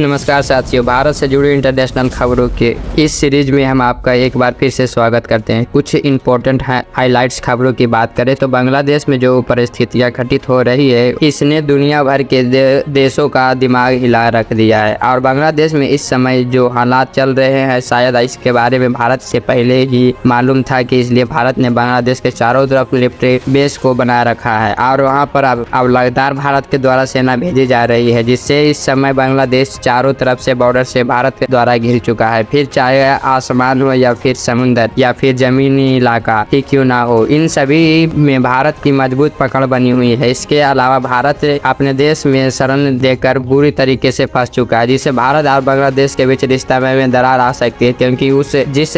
नमस्कार साथियों, भारत से जुड़ी इंटरनेशनल खबरों के इस सीरीज में हम आपका एक बार फिर से स्वागत करते हैं। कुछ इम्पोर्टेंट हाइलाइट्स खबरों की बात करें तो बांग्लादेश में जो परिस्थितियां घटित हो रही है इसने दुनिया भर के देशों का दिमाग हिला रख दिया है। और बांग्लादेश में इस समय जो हालात चल रहे हैं शायद इसके बारे में भारत से पहले ही मालूम था कि इसलिए भारत ने बांग्लादेश के चारों तरफ मिलिट्री बेस को बनाए रखा है और वहाँ पर अब लगातार भारत के द्वारा सेना भेजी जा रही है, जिससे इस समय बांग्लादेश चारों तरफ से बॉर्डर से भारत के द्वारा घिर चुका है। फिर चाहे आसमान हो या फिर समुद्र या फिर जमीनी इलाका ही क्यों ना हो, इन सभी में भारत की मजबूत पकड़ बनी हुई है। इसके अलावा भारत अपने देश में शरण देकर बुरी तरीके से फंस चुका है, जिससे भारत और बांग्लादेश के बीच रिश्ता में दरार आ सकती है, क्योंकि जिस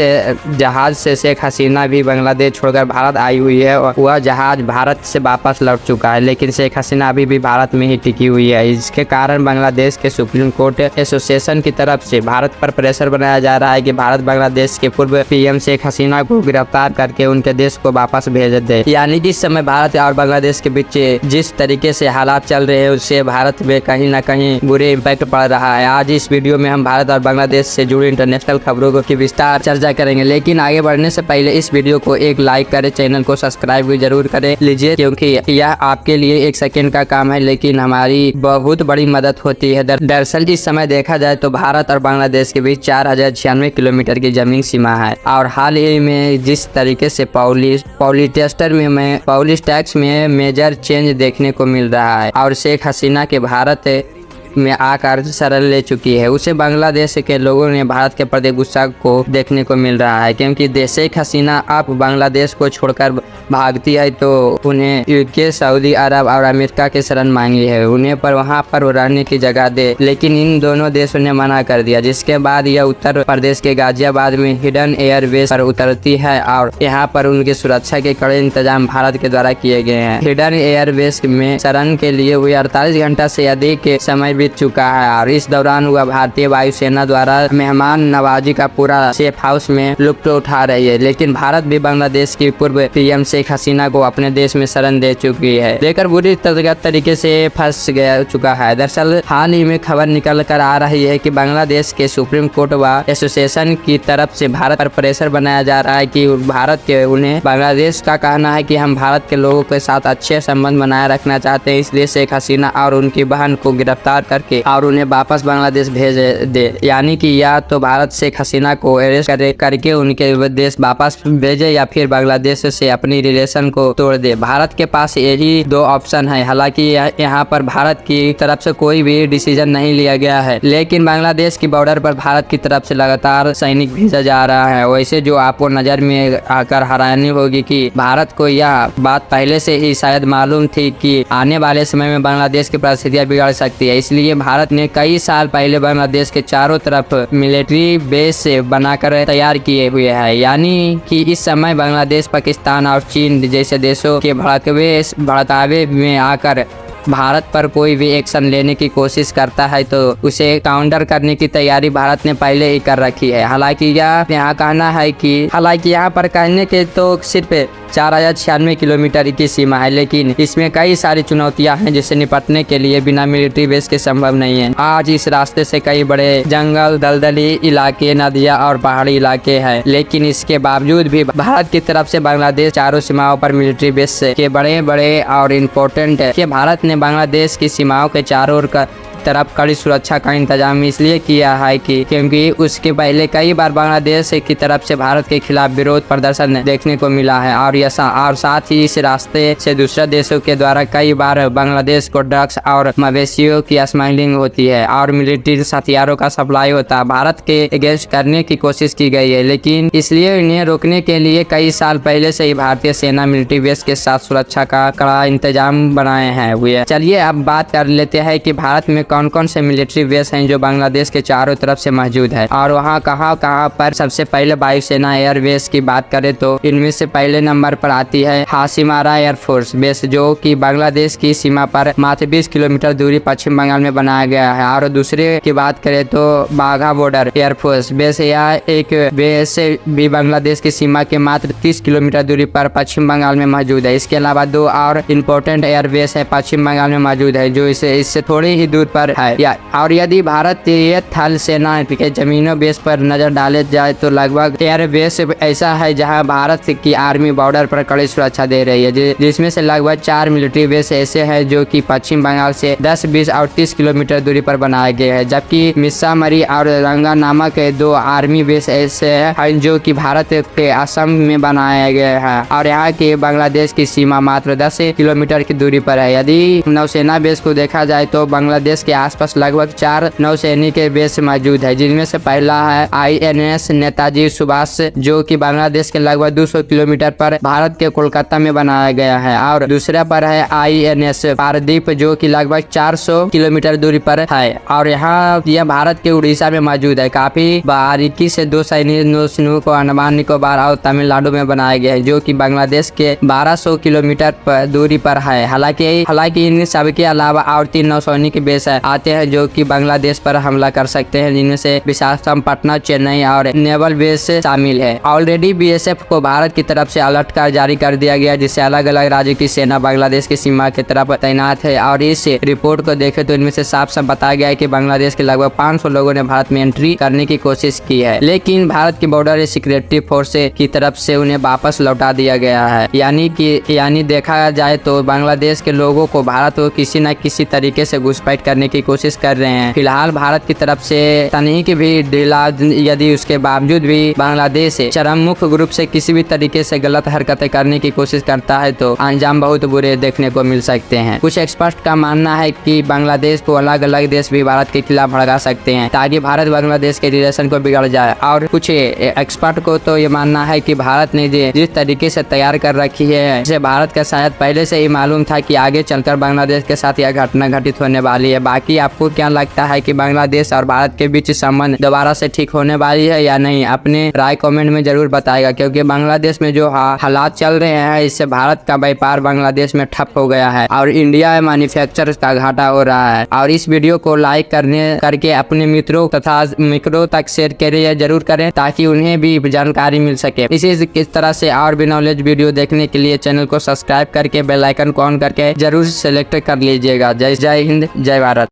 जहाज से शेख हसीना भी बांग्लादेश छोड़कर भारत आई हुई है वह जहाज भारत से वापस लौट चुका है, लेकिन शेख हसीना अभी भी भारत में ही टिकी हुई है। इसके कारण बांग्लादेश के सुप्रीम कोर्ट एसोसिएशन की तरफ से भारत पर प्रेशर बनाया जा रहा है कि भारत बांग्लादेश के पूर्व पीएम शेख हसीना को गिरफ्तार करके उनके देश को वापस भेज दे। यानी कि इस समय भारत और बांग्लादेश के बीच जिस तरीके से हालात चल रहे हैं उससे भारत में कहीं ना कहीं बुरे इम्पैक्ट पड़ रहा है। आज इस वीडियो में हम भारत और बांग्लादेश से जुड़ी इंटरनेशनल खबरों की विस्तार चर्चा करेंगे, लेकिन आगे बढ़ने से पहले इस वीडियो को एक लाइक करें, चैनल को सब्सक्राइब भी जरूर करें लीजिए, क्योंकि यह आपके लिए 1 सेकंड का काम है लेकिन हमारी बहुत बड़ी मदद होती है। दरअसल इस समय देखा जाए तो भारत और बांग्लादेश के बीच 4096 किलोमीटर की जमीन सीमा है और हाल ही में जिस तरीके से पॉलिश टैक्स में मेजर चेंज देखने को मिल रहा है और शेख हसीना के भारत में आकर शरण ले चुकी है, उसे बांग्लादेश के लोगों ने भारत के प्रति गुस्सा को देखने को मिल रहा है, क्योंकि शेख हसीना अब बांग्लादेश को छोड़कर भागती है तो उन्हें यूके, सऊदी अरब और अमेरिका की शरण मांगी है उन्हें पर वहां पर रहने की जगह दे, लेकिन इन दोनों देशों ने मना कर दिया, जिसके बाद यह उत्तर प्रदेश के गाजियाबाद में हिडन एयरबेस पर उतरती है और यहाँ पर उनकी सुरक्षा के कड़े इंतजाम भारत के द्वारा किए गए हैं। हिडन एयरबेस में शरण के लिए हुई 48 घंटा से अधिक समय बीत चुका है और इस दौरान वह भारतीय वायुसेना द्वारा मेहमान नवाजी का पूरा सेफ हाउस में लुत्फ उठा रही है, लेकिन भारत भी बांग्लादेश की पूर्व पीएम शेख हसीना को अपने देश में शरण दे चुकी है, लेकर बुरी तरीके से फंस चुका है। दरअसल हाल ही में खबर निकल कर आ रही है कि बांग्लादेश के सुप्रीम कोर्ट व एसोसिएशन की तरफ से भारत पर प्रेशर बनाया जा रहा है कि भारत के उन्हें बांग्लादेश का कहना है कि हम भारत के लोगों के साथ अच्छे संबंध बनाए रखना चाहते हैं, इसलिए शेख हसीना और उनकी बहन को गिरफ्तार करके और उन्हें वापस बांग्लादेश भेज दे। यानी कि या तो भारत शेख हसीना को अरेस्ट करके उनके देश वापस भेजे या फिर बांग्लादेश से अपनी रिलेशन को तोड़ दे। भारत के पास यही 2 ऑप्शन है। हालांकि यहाँ पर भारत की तरफ से कोई भी डिसीजन नहीं लिया गया है, लेकिन बांग्लादेश की बॉर्डर पर भारत की तरफ से लगातार सैनिक भेजा जा रहा है। वैसे जो आपको नजर में आकर हैरानी होगी कि भारत को यह बात पहले से ही शायद मालूम थी कि आने वाले समय में बांग्लादेश की परिस्थितियां बिगड़ सकती है, इसलिए भारत ने कई साल पहले बांग्लादेश के चारों तरफ मिलिट्री बेस से बनाकर तैयार किए हुए है। यानी कि इस समय बांग्लादेश, पाकिस्तान और चीन जैसे देशों के भड़कावे में आकर भारत पर कोई भी एक्शन लेने की कोशिश करता है तो उसे काउंटर करने की तैयारी भारत ने पहले ही कर रखी है। हालांकि यहाँ कहना है कि यहाँ पर कहने के तो सिर्फ 4096 किलोमीटर की सीमा है, लेकिन इसमें कई सारी चुनौतियां हैं जिससे निपटने के लिए बिना मिलिट्री बेस के संभव नहीं है। आज इस रास्ते से कई बड़े जंगल, दलदली इलाके, नदियां और पहाड़ी इलाके हैं, लेकिन इसके बावजूद भी भारत की तरफ से बांग्लादेश चारों सीमाओं पर मिलिट्री बेस के बड़े और इम्पोर्टेंट है कि भारत ने बांग्लादेश की सीमाओं के चारों ओर तरफ कड़ी सुरक्षा का इंतजाम इसलिए किया है कि क्योंकि उसके पहले कई बार बांग्लादेश की तरफ से भारत के खिलाफ विरोध प्रदर्शन देखने को मिला है और साथ ही इस रास्ते से दूसरे देशों के द्वारा कई बार बांग्लादेश को ड्रग्स और मवेशियों की स्मगलिंग होती है और मिलिट्री हथियारों का सप्लाई होता है। भारत के अगेंस्ट करने की कोशिश की गई है, लेकिन इसलिए इन्हें रोकने के लिए कई साल पहले से ही भारतीय सेना मिलिट्री बेस के साथ सुरक्षा का कड़ा इंतजाम बनाए हैं। चलिए अब बात कर लेते हैं कि भारत में कौन कौन से मिलिट्री बेस हैं जो बांग्लादेश के चारों तरफ से मौजूद है और वहाँ कहाँ पर। सबसे पहले वायुसेना एयरबेस की बात करें तो इनमें से पहले नंबर पर आती है हाशिमारा एयरफोर्स बेस, जो कि बांग्लादेश की सीमा पर मात्र 20 किलोमीटर दूरी पश्चिम बंगाल में बनाया गया है। और दूसरे की बात करें तो बाघा बॉर्डर एयरफोर्स बेस, यह एक बेस भी बांग्लादेश की सीमा के मात्र 30 किलोमीटर दूरी पर पश्चिम बंगाल में मौजूद है। इसके अलावा 2 और इम्पोर्टेंट एयरबेस है पश्चिम बंगाल में मौजूद है जो इससे थोड़ी ही दूर पर पर है और यदि भारतीय थल सेना के जमीनों बेस पर नजर डाले जाए तो लगभग 13 बेस ऐसा है जहां भारत की आर्मी बॉर्डर पर कड़ी सुरक्षा दे रही है, जिसमें से लगभग 4 मिलिट्री बेस ऐसे हैं जो कि पश्चिम बंगाल से 10, 20 और 30 किलोमीटर दूरी पर बनाए गए हैं, जबकि मिस्सामरी और रंगा नामक 2 आर्मी बेस ऐसे हैं जो कि भारत के असम में बनाए गए हैं और यहाँ के बांग्लादेश की सीमा मात्र 10 किलोमीटर की दूरी पर है। यदि नौसेना बेस को देखा जाए तो बांग्लादेश के आसपास लगभग 4 नौसैनिक बेस मौजूद है, जिनमें से पहला है INS नेताजी सुभाष जो कि बांग्लादेश के लगभग 200 किलोमीटर पर भारत के कोलकाता में बनाया गया है और दूसरा पर है INS पारदीप जो कि लगभग 400 किलोमीटर दूरी पर है और यहाँ यह भारत के उड़ीसा में मौजूद है। काफी बारीकी से 2 सैनिक नौसेनाओं को अंडमान निकोबार और तमिलनाडु में बनाया गया है जो कि बांग्लादेश के 1200 किलोमीटर पर दूरी पर है। हालांकि इन सबके अलावा और 3 नौसैनिक बेस आते हैं जो कि बांग्लादेश पर हमला कर सकते हैं, जिनमें से विशाखापट्टनम, चेन्नई और नेवल बेस शामिल है। ऑलरेडी BSF को भारत की तरफ से अलर्ट कर जारी कर दिया गया जिससे अलग अलग राज्य की सेना बांग्लादेश की सीमा की तरफ तैनात है और इस रिपोर्ट को देखे तो इनमें से साफ बताया गया है कि बांग्लादेश के लगभग 500 लोगों ने भारत में एंट्री करने की कोशिश की है, लेकिन भारत की बॉर्डर सिक्योरिटी फोर्स की तरफ से उन्हें वापस लौटा दिया गया है। यानी देखा जाए तो बांग्लादेश के लोगों को भारत को किसी न किसी तरीके से घुसपैठ करने की कोशिश कर रहे हैं। फिलहाल भारत की तरफ से तनिक भी ढीला, यदि उसके बावजूद भी बांग्लादेश चरममुख ग्रुप से किसी भी तरीके से गलत हरकतें करने की कोशिश करता है तो अंजाम बहुत बुरे देखने को मिल सकते हैं। कुछ एक्सपर्ट का मानना है कि बांग्लादेश को अलग अलग देश भी भारत के खिलाफ भड़का सकते हैं ताकि भारत बांग्लादेश के रिलेशन को बिगड़ जाए और कुछ एक्सपर्ट को तो ये मानना है कि भारत ने जिस तरीके से तैयार कर रखी है इसे भारत का शायद पहले से ही मालूम था कि आगे चलकर बांग्लादेश के साथ यह घटना घटित होने वाली है। बाकी आपको क्या लगता है कि बांग्लादेश और भारत के बीच संबंध दोबारा से ठीक होने वाली है या नहीं? अपने राय कमेंट में जरूर बताएगा, क्योंकि बांग्लादेश में जो हालात चल रहे हैं इससे भारत का व्यापार बांग्लादेश में ठप हो गया है और इंडिया मैन्युफैक्चरर्स का घाटा हो रहा है। और इस वीडियो को लाइक करके अपने मित्रों तक शेयर करें, जरूर करें ताकि उन्हें भी जानकारी मिल सके। इस तरह से और भी नॉलेज वीडियो देखने के लिए चैनल को सब्सक्राइब करके बेल आइकन को ऑन करके जरूर सेलेक्ट कर लीजिएगा। जय हिंद, जय भारत।